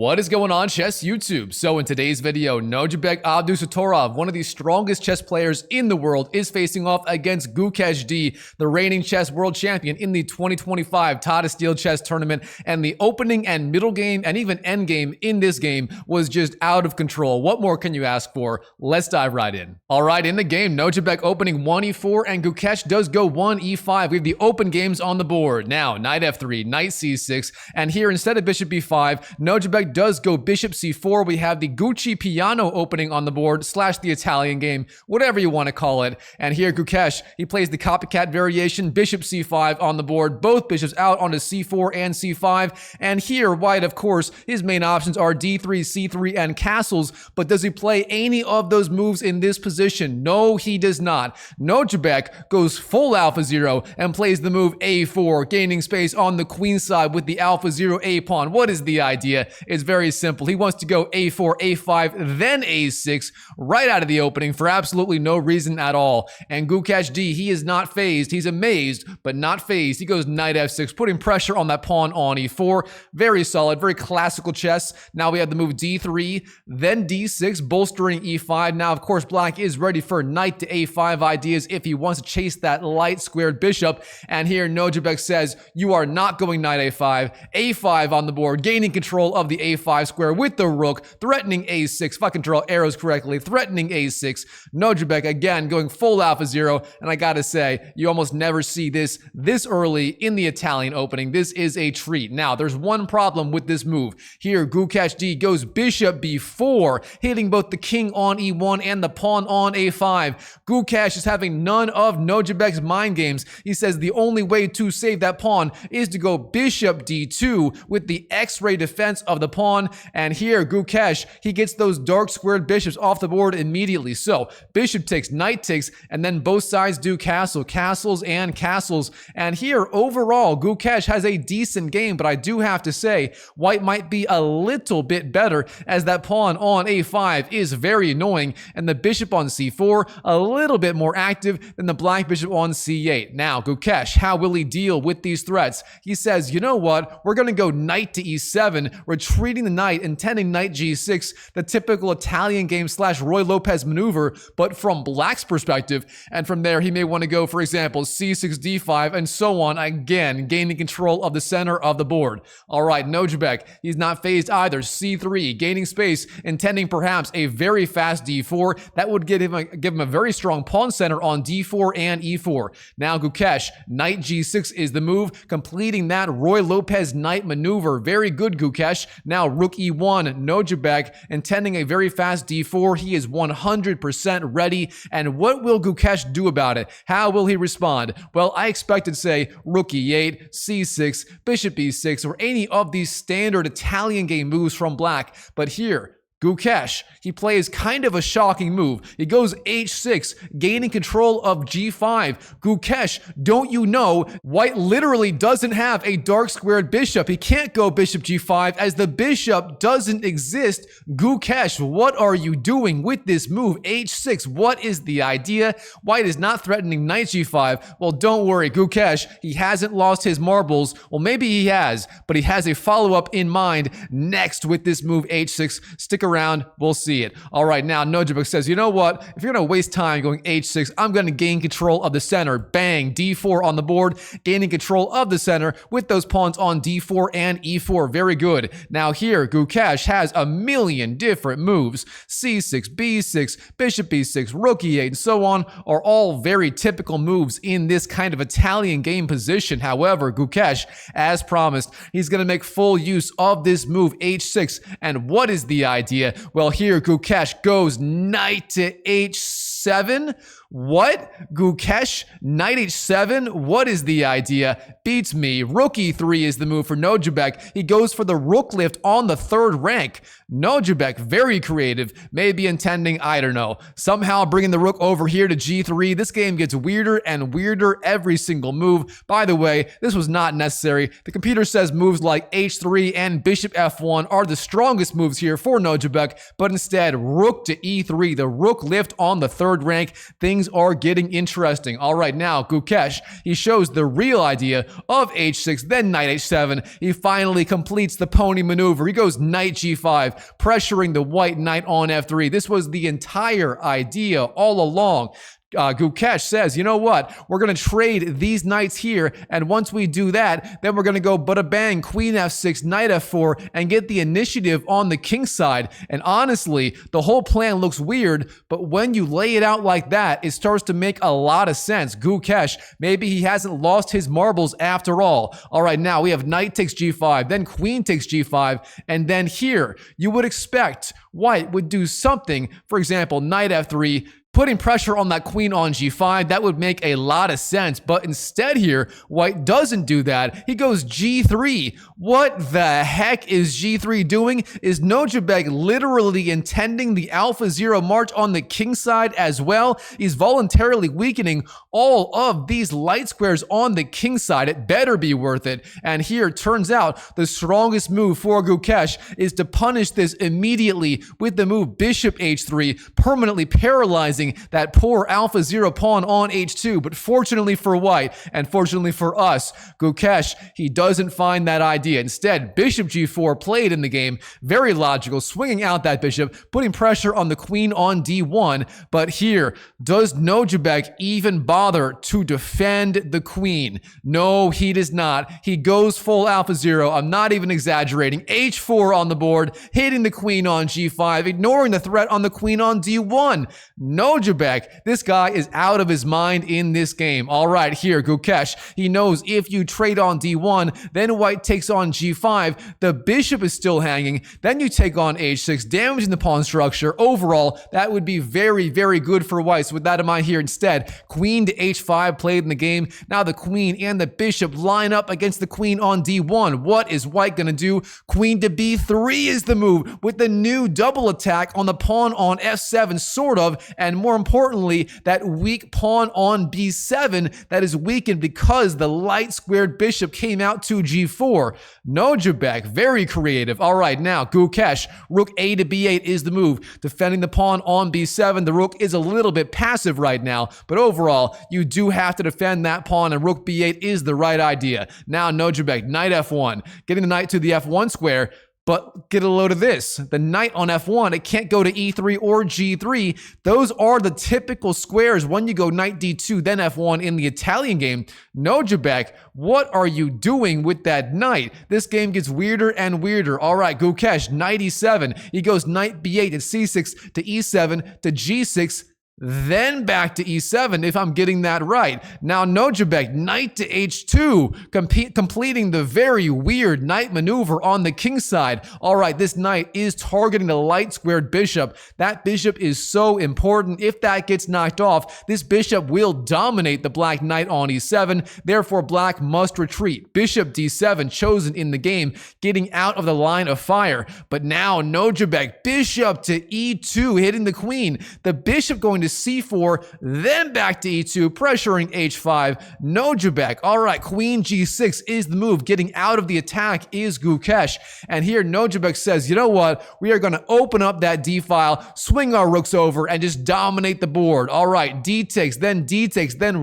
What is going on, chess YouTube? So in today's video, Nodirbek Abdusattorov, one of the strongest chess players in the world, is facing off against Gukesh D, the reigning chess world champion in the 2025 Tata Steel Chess Tournament, and the opening and middle game and even end game in this game was just out of control. What more can you ask for? Let's dive right in. All right, in the game, Nodirbek opening 1e4 and Gukesh does go 1e5. We have the open games on the board. Now, knight f3, knight c6, and here instead of bishop b5, Nodirbek does go bishop c4. We have the Gucci piano opening on the board, slash the Italian game, whatever you want to call it. And here Gukesh, he plays the copycat variation, bishop c5 on the board, both bishops out onto c4 and c5. And here, white, of course, his main options are d3, c3, and castles. But does he play any of those moves in this position? No, he does not. Nodirbek goes full alpha 0 and plays the move a4, gaining space on the queen side with the alpha 0 a pawn. What is the idea? It's very simple. He wants to go a4, a5, then a6 right out of the opening for absolutely no reason at all. And Gukesh D, he is not phased. He's amazed, but not phased. He goes knight f6, putting pressure on that pawn on e4. Very solid, very classical chess. Now we have the move d3, then d6, bolstering e5. Now, of course, black is ready for knight to a5 ideas if he wants to chase that light squared bishop. And here Nodirbek says, you are not going knight a5, a5 on the board, gaining control of the a5 square with the rook, threatening a6, if I can draw arrows correctly, threatening a6. Nodirbek again going full alpha 0, and I gotta say, you almost never see this early in the Italian opening. This is a treat. Now, there's one problem with this move. Here, Gukesh D goes bishop b4, hitting both the king on e1 and the pawn on a5. Gukesh is having none of Nodirbek's mind games. He says the only way to save that pawn is to go bishop d2 with the x-ray defense of the pawn. And here Gukesh, he gets those dark squared bishops off the board immediately. So bishop takes, knight takes, and then both sides do castles and castles. And here overall Gukesh has a decent game, but I do have to say white might be a little bit better as that pawn on a5 is very annoying and the bishop on c4 a little bit more active than the black bishop on c8. Now Gukesh, how will he deal with these threats? He says, you know what, we're going to go knight to e7, retreating the knight, intending knight g6, the typical Italian game slash Roy Lopez maneuver, but from black's perspective. And from there, he may want to go, for example, c6, d5, and so on, again, gaining control of the center of the board. All right, Nodirbek, he's not phased either. c3, gaining space, intending perhaps a very fast d4. That would give him a very strong pawn center on d4 and e4. Now Gukesh, knight g6 is the move, completing that Roy Lopez knight maneuver. Very good, Gukesh. Now rook e1, Nodirbek intending a very fast d4. He is 100% ready. And what will Gukesh do about it? How will he respond? Well, I expected, say, rook e8, c6, bishop e6, or any of these standard Italian game moves from black. But here, Gukesh, he plays kind of a shocking move. He goes h6, gaining control of g5. Gukesh, don't you know, white literally doesn't have a dark squared bishop. He can't go bishop g5 as the bishop doesn't exist. Gukesh, what are you doing with this move? h6, what is the idea? White is not threatening knight g5. Well, don't worry, Gukesh, he hasn't lost his marbles. Well, maybe he has, but he has a follow-up in mind next with this move h6. Stick around, we'll see it. All right, now Nodirbek says, you know what? If you're going to waste time going h6, I'm going to gain control of the center. Bang, d4 on the board, gaining control of the center with those pawns on d4 and e4. Very good. Now here, Gukesh has a million different moves. c6, b6, bishop b6, rook e8, and so on are all very typical moves in this kind of Italian game position. However, Gukesh, as promised, he's going to make full use of this move h6. And what is the idea? Well, here Gukesh goes knight to h7. What? Gukesh, knight h7? What is the idea? Beats me. Rook e3 is the move for Nodirbek. He goes for the rook lift on the third rank. Nodirbek, very creative, maybe intending, I don't know, somehow bringing the rook over here to g3. This game gets weirder and weirder every single move. By the way, this was not necessary. The computer says moves like h3 and bishop f1 are the strongest moves here for Nodirbek, but instead, rook to e3, the rook lift on the third rank. Things things are getting interesting. All right, now Gukesh, he shows the real idea of h6, then knight h7. He finally completes the pony maneuver. He goes knight g5, pressuring the white knight on f3. This was the entire idea all along. Gukesh says, you know what? We're going to trade these knights here, and once we do that, then we're going to go bada bang, queen f6, knight f4, and get the initiative on the king side. And honestly, the whole plan looks weird, but when you lay it out like that, it starts to make a lot of sense. Gukesh, maybe he hasn't lost his marbles after all. All right, now we have knight takes g5, then queen takes g5, and then here, you would expect white would do something, for example, knight f3, putting pressure on that queen on g5. That would make a lot of sense, but instead here, white doesn't do that. He goes g3. What the heck is g3 doing? Is Nodirbek literally intending the Alpha Zero march on the king side as well? He's voluntarily weakening all of these light squares on the king side. It better be worth it. And here, it turns out the strongest move for Gukesh is to punish this immediately with the move bishop h3, permanently paralyzing that poor Alpha Zero pawn on h2. But fortunately for white, and fortunately for us, Gukesh, he doesn't find that idea. Instead, bishop g4 played in the game. Very logical, swinging out that bishop, putting pressure on the queen on d1. But here, does Nodirbek even bother to defend the queen? No, he does not. He goes full Alpha Zero. I'm not even exaggerating. h4 on the board, hitting the queen on g5, ignoring the threat on the queen on d1. Nodirbek, this guy is out of his mind in this game. All right, here, Gukesh, he knows if you trade on d1, then white takes on g5, the bishop is still hanging, then you take on h6, damaging the pawn structure. Overall, that would be very, very good for white. So with that in mind here, instead, queen to h5 played in the game. Now the queen and the bishop line up against the queen on d1. What is white gonna do? Queen to b3 is the move, with the new double attack on the pawn on f7, sort of, and more importantly, that weak pawn on b7 that is weakened because the light squared bishop came out to g4. Nodirbek, very creative. All right, now Gukesh, rook a to b8 is the move, defending the pawn on b7. The rook is a little bit passive right now, but overall, you do have to defend that pawn, and rook b8 is the right idea. Now Nodirbek, knight f1, getting the knight to the f1 square. But get a load of this. The knight on f1, it can't go to e3 or g3. Those are the typical squares when you go knight d2, then f1 in the Italian game. Nodirbek, what are you doing with that knight? This game gets weirder and weirder. All right, Gukesh, knight e7. He goes knight b8 to c6 to e7 to g6. Then back to e7, if I'm getting that right. Now Nodirbek, knight to h2, completing the very weird knight maneuver on the king side. All right, this knight is targeting the light squared bishop. That bishop is so important. If that gets knocked off, this bishop will dominate the black knight on e7. Therefore, black must retreat. Bishop d7 chosen in the game, getting out of the line of fire. But now Nodirbek, bishop to e2, hitting the queen. The bishop going to c4, then back to e2, pressuring h5. Nodirbek, all right, queen g6 is the move. Getting out of the attack is Gukesh. And here Nodirbek says, you know what? We are going to open up that d file, swing our rooks over, and just dominate the board. All right, d takes, then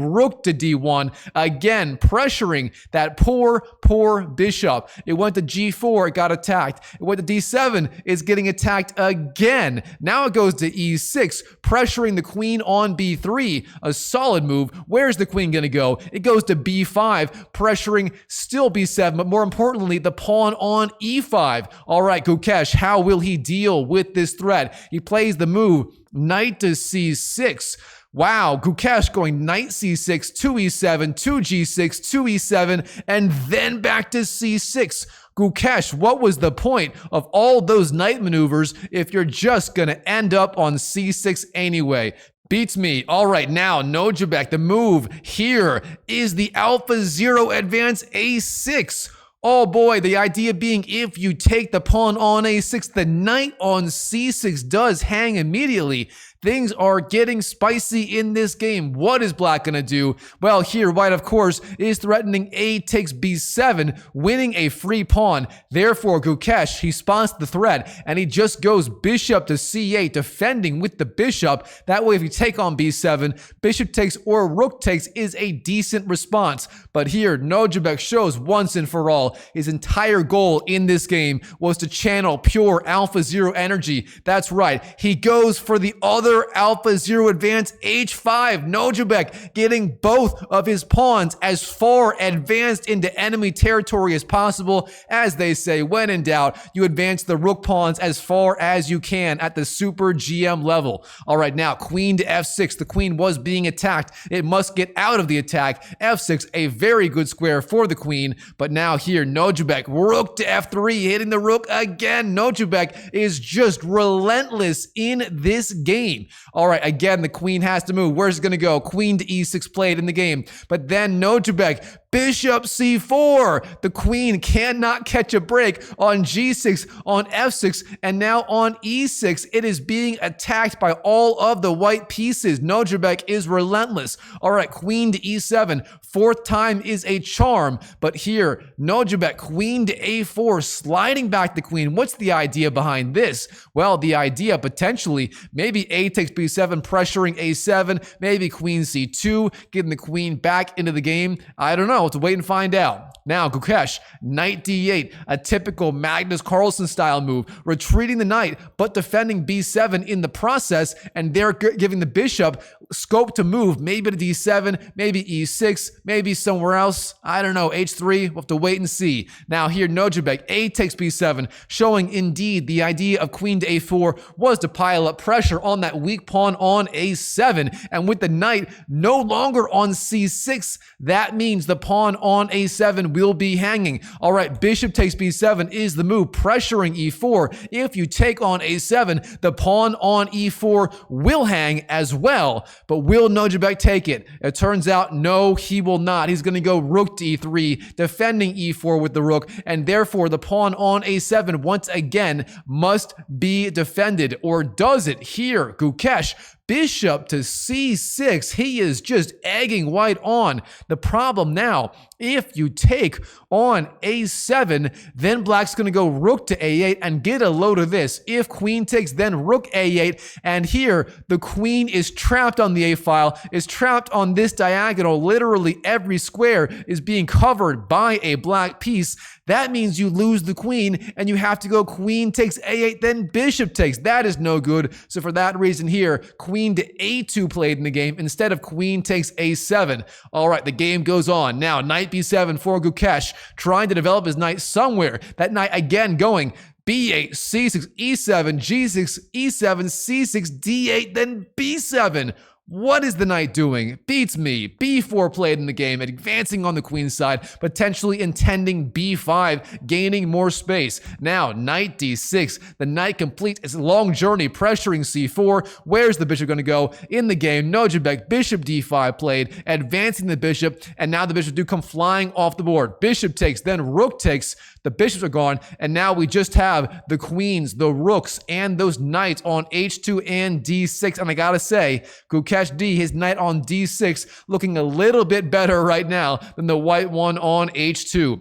rook to d1. Again, pressuring that poor bishop. It went to g4, it got attacked. It went to d7, it's getting attacked again. Now it goes to e6, pressuring the queen on b3, a solid move. Where's the queen gonna go? It goes to b5, pressuring still b7, but more importantly, the pawn on e5. All right, Gukesh, how will he deal with this threat? He plays the move, knight to c6. Wow, Gukesh going knight c6, to e7, to g6, to e7, and then back to c6. Gukesh, what was the point of all those knight maneuvers if you're just going to end up on c6 anyway? Beats me. All right, now Nodirbek, the move here is the Alpha Zero advance a6. Oh boy, the idea being if you take the pawn on a6, the knight on c6 does hang immediately. Things are getting spicy in this game. What is black going to do? Well, here, white, of course, is threatening a takes b7, winning a free pawn. Therefore, Gukesh, he spots the threat, and he just goes bishop to c8, defending with the bishop. That way, if you take on b7, bishop takes or rook takes is a decent response. But here, Nodirbek shows once and for all, his entire goal in this game was to channel pure Alpha Zero energy. That's right, he goes for the other Alpha Zero advance, h5. Nodirbek getting both of his pawns as far advanced into enemy territory as possible. As they say, when in doubt, you advance the rook pawns as far as you can at the super GM level. All right, now queen to f6. The queen was being attacked. It must get out of the attack. f6, a very good square for the queen. But now here, Nodirbek, rook to f3, hitting the rook again. Nodirbek is just relentless in this game. All right, again, the queen has to move. Where's it going to go? Queen to e6 played in the game. But then Nodirbek, bishop c4. The queen cannot catch a break on g6, on f6, and now on e6. It is being attacked by all of the white pieces. Nodirbek is relentless. All right, queen to e7. Fourth time is a charm. But here, Nodirbek, queen to a4, sliding back the queen. What's the idea behind this? Well, the idea potentially, maybe a takes b7, pressuring a7, maybe queen c2, getting the queen back into the game. I don't know. Let's wait and find out. Now, Gukesh, knight d8, a typical Magnus Carlsen style move, retreating the knight, but defending b7 in the process, and they're giving the bishop scope to move, maybe to d7, maybe e6, maybe somewhere else. I don't know, h3, we'll have to wait and see. Now here, Nodirbek, a takes b7, showing indeed the idea of queen to a4 was to pile up pressure on that weak pawn on a7, and with the knight no longer on c6, that means the pawn on a7 will be hanging. All right, bishop takes b7 is the move, pressuring e4. If you take on a7, the pawn on e4 will hang as well. But will Nodirbek take it? It turns out, no, he will not. He's going to go rook to e3, defending e4 with the rook, and therefore the pawn on a7 once again must be defended. Or does it? Here, Gukesh, bishop to c6. He is just egging white on. The problem now, if you take on a7, then black's going to go rook to a8 and get a load of this. If queen takes, then rook a8, and here the queen is trapped on the a file, is trapped on this diagonal. Literally every square is being covered by a black piece. That means you lose the queen and you have to go queen takes a8, then bishop takes. That is no good. So for that reason here, queen to a2 played in the game instead of queen takes a7. All right, the game goes on. Now, knight b7 for Gukesh, trying to develop his knight somewhere. That knight again going b8, c6, e7, g6, e7, c6, d8, then b7. What is the knight doing? Beats me. b4 played in the game, advancing on the queen side, potentially intending b5, gaining more space. Now, knight d6. The knight completes its long journey, pressuring c4. Where's the bishop going to go in the game? Nodirbek, bishop d5 played, advancing the bishop, and now the bishop do come flying off the board. Bishop takes, then rook takes. The bishops are gone, and now we just have the queens, the rooks, and those knights on h2 and d6. And I gotta say, Gukesh D, his knight on d6, looking a little bit better right now than the white one on h2.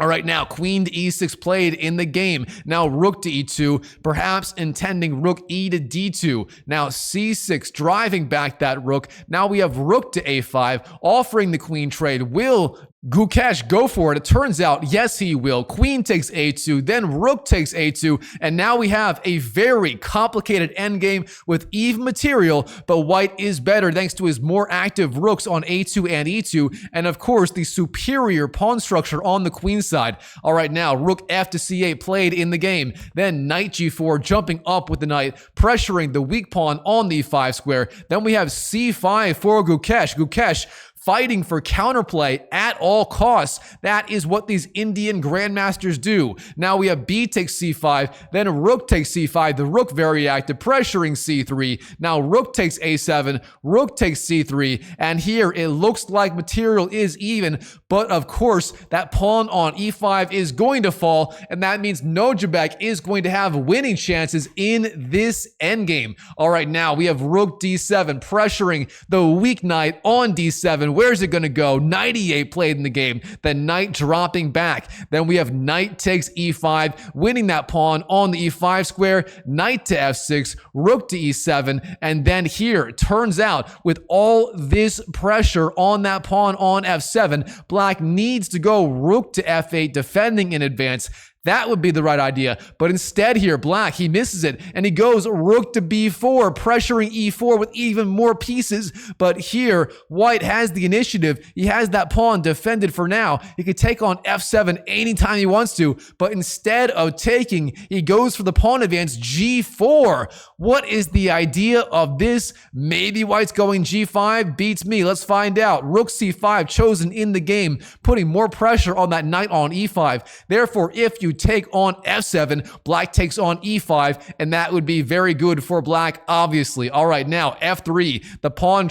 All right, now queen to e6 played in the game. Now rook to e2, perhaps intending rook e to d2. Now c6, driving back that rook. Now we have rook to a5, offering the queen trade. Will Gukesh go for it? It turns out, yes, he will. Queen takes a2, then rook takes a2, and now we have a very complicated endgame with even material, but white is better thanks to his more active rooks on a2 and e2, and of course, the superior pawn structure on the queen side. All right, now rook f to c8 played in the game. Then knight g4, jumping up with the knight, pressuring the weak pawn on the e5 square. Then we have c5 for Gukesh. Gukesh fighting for counterplay at all costs. That is what these Indian grandmasters do. Now we have b takes c5, then rook takes c5, the rook very active, pressuring c3. Now rook takes a7, rook takes c3, and here it looks like material is even, but of course that pawn on e5 is going to fall, and that means Nodirbek is going to have winning chances in this endgame. All right, now we have rook d7, pressuring the weak knight on d7. Where's it going to go? Knight e8 played in the game, then knight dropping back. Then we have knight takes e5, winning that pawn on the e5 square, knight to f6, rook to e7, and then here, it turns out, with all this pressure on that pawn on f7, black needs to go rook to f8, defending in advance. That would be the right idea. But instead here, black, he misses it, and he goes rook to b4, pressuring e4 with even more pieces. But here, white has the initiative. He has that pawn defended for now. He could take on f7 anytime he wants to, but instead of taking, he goes for the pawn advance g4. What is the idea of this? Maybe white's going g5? Beats me. Let's find out. Rook c5 chosen in the game, putting more pressure on that knight on e5. Therefore, if you take on f7, black takes on e5, and that would be very good for black, obviously. All right, now f3, the pawn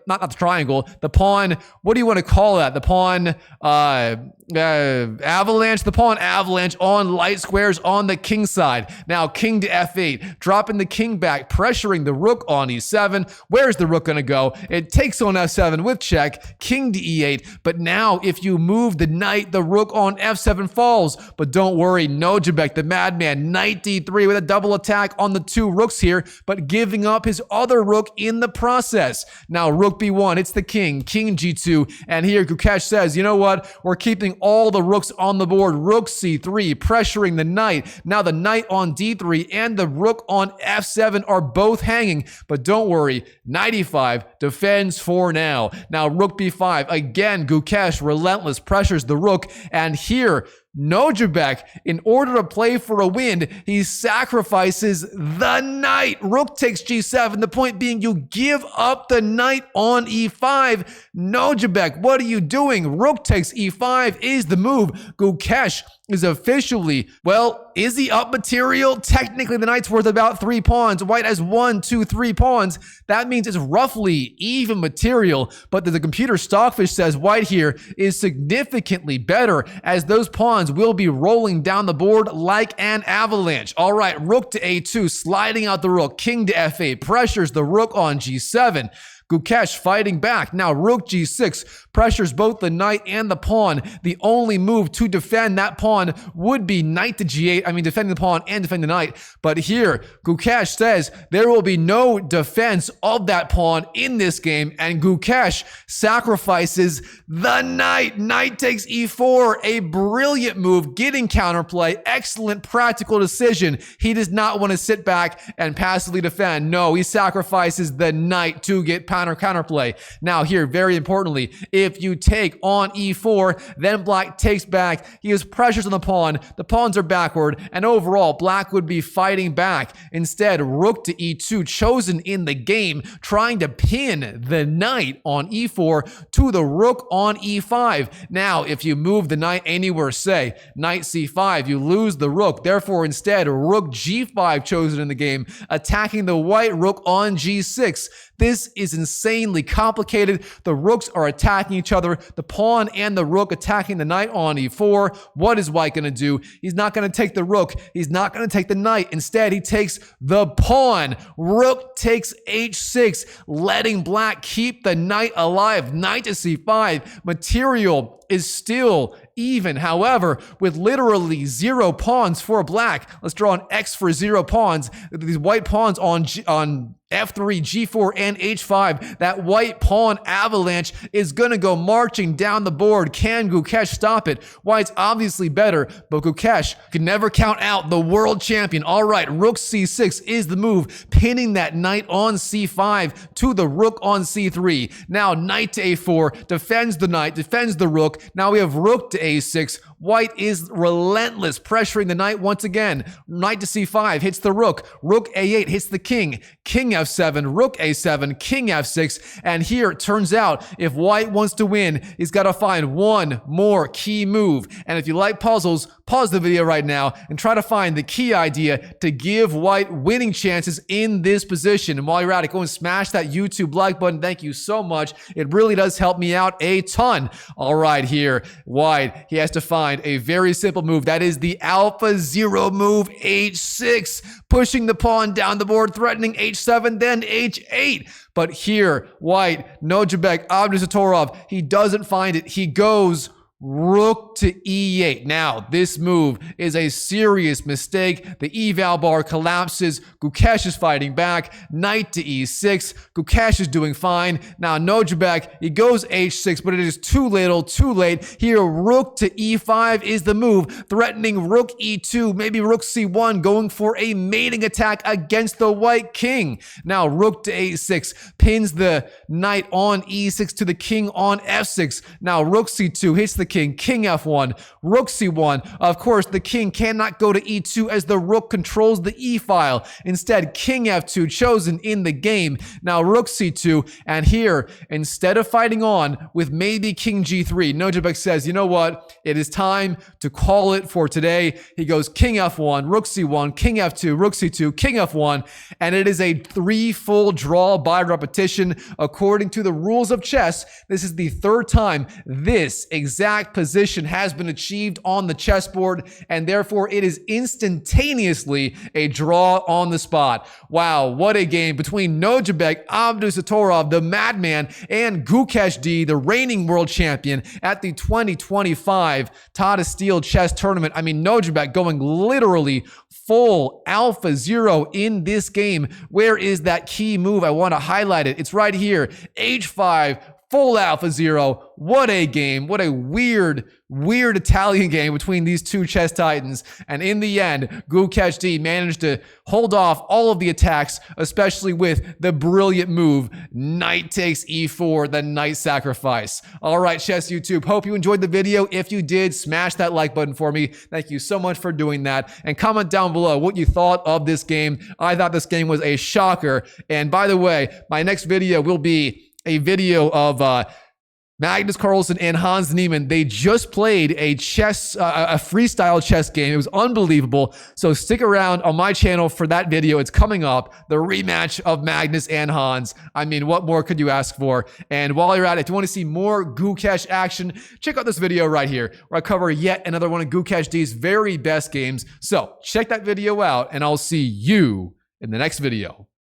not the triangle, the pawn, what do you want to call that? The pawn avalanche, the pawn avalanche on light squares on the king side. Now king to f8, dropping the king back, pressuring the rook on e7. Where's the rook going to go? It takes on f7 with check, king to e8, but now if you move the knight, the rook on f7 falls. But don't worry, Nodirbek, the madman, knight d3 with a double attack on the two rooks here, but giving up his other rook in the process. Now rook b1, it's the king g2, and here Gukesh says, you know what, we're keeping all the rooks on the board. Rook c3, pressuring the knight. Now the knight on d3 and the rook on f7 are both hanging, but don't worry, knight e5 defends for now. Now rook b5, again Gukesh, relentless, pressures the rook, and here Nodirbek, in order to play for a win, he sacrifices the knight. Rook takes g7. The point being, you give up the knight on e5. Nodirbek, what are you doing? Rook takes e5 is the move. Gukesh is officially, well, is he up material? Technically, the knight's worth about 3 pawns. White has 1, 2, 3 pawns. That means it's roughly even material, but the computer stockfish says white here is significantly better, as those pawns will be rolling down the board like an avalanche. All right, rook to a2, sliding out the rook, king to f8, pressures the rook on g7. Gukesh fighting back. Now rook g6 pressures both the knight and the pawn. The only move to defend that pawn would be knight to g8. I mean, defending the pawn and defending the knight. But here, Gukesh says there will be no defense of that pawn in this game, and Gukesh sacrifices the knight. Knight takes e4, a brilliant move, getting counterplay, excellent practical decision. He does not want to sit back and passively defend. No, he sacrifices the knight to get counterplay. Now here, very importantly, if you take on e4, then black takes back. He has pressures on the pawn. The pawns are backward, and overall, black would be fighting back. Instead, rook to e2, chosen in the game, trying to pin the knight on e4 to the rook on e5. Now, if you move the knight anywhere, say knight c5, you lose the rook. Therefore, instead, rook g5 chosen in the game, attacking the white rook on g6. This is insanely complicated. The rooks are attacking each other. The pawn and the rook attacking the knight on e4. What is white going to do? He's not going to take the rook. He's not going to take the knight. Instead, he takes the pawn. Rook takes h6, letting black keep the knight alive. Knight to c5. Material is still even. However, with literally 0 pawns for black, let's draw an X for 0 pawns. These white pawns on f3, g4, and h5, that white pawn avalanche is going to go marching down the board. Can Gukesh stop it? White's obviously better, but Gukesh can never count out the world champion. All right, rook c6 is the move, pinning that knight on c5 to the rook on c3. Now knight to a4, defends the knight, defends the rook. Now we have rook to a6. White is relentless, pressuring the knight once again. Knight to c5 hits the rook. Rook a8 hits the king. King f7, rook a7, king f6. And here it turns out if White wants to win, he's got to find one more key move. And if you like puzzles, pause the video right now and try to find the key idea to give White winning chances in this position. And while you're at it, go and smash that YouTube like button. Thank you so much. It really does help me out a ton. All right, here, White, he has to find a very simple move. That is the alpha zero move, h6, pushing the pawn down the board, threatening h7, then h8. But here, White, Nodirbek Abdusattorov, he doesn't find it. He goes rook to e8. Now, this move is a serious mistake. The eval bar collapses. Gukesh is fighting back. Knight to e6. Gukesh is doing fine. Now, Nodirbek, he goes h6, but it is too little, too late. Here, rook to e5 is the move, threatening rook e2, maybe rook c1, going for a mating attack against the white king. Now, rook to a6 pins the knight on e6 to the king on f6. Now, rook c2 hits the king, king f1, rook c1. Of course, the king cannot go to e2 as the rook controls the e file. Instead, king f2 chosen in the game. Now, rook c2, and here, instead of fighting on with maybe king g3, Nodirbek says, you know what? It is time to call it for today. He goes king f1, rook c1, king f2, rook c2, king f1, and it is a 3 full draw by repetition. According to the rules of chess, this is the third time this exact position has been achieved on the chessboard, and therefore it is instantaneously a draw on the spot. Wow, what a game between Nodirbek Abdusattorov, the madman, and Gukesh D, the reigning world champion at the 2025 Tata Steel chess tournament. I mean, Nodirbek going literally full alpha zero in this game. Where is that key move? I want to highlight it. It's right here. H5, full alpha zero. What a game. What a weird Italian game between these two chess titans. And in the end, Gukesh D managed to hold off all of the attacks, especially with the brilliant move, knight takes e4, the knight sacrifice. All right, Chess YouTube, hope you enjoyed the video. If you did, smash that like button for me. Thank you so much for doing that. And comment down below what you thought of this game. I thought this game was a shocker. And by the way, my next video will be a video of Magnus Carlsen and Hans Niemann. They just played a freestyle chess game. It was unbelievable. So stick around on my channel for that video. It's coming up, the rematch of Magnus and Hans. I mean, what more could you ask for? And while you're at it, if you want to see more Gukesh action, check out this video right here, where I cover yet another one of Gukesh D's very best games. So check that video out, and I'll see you in the next video.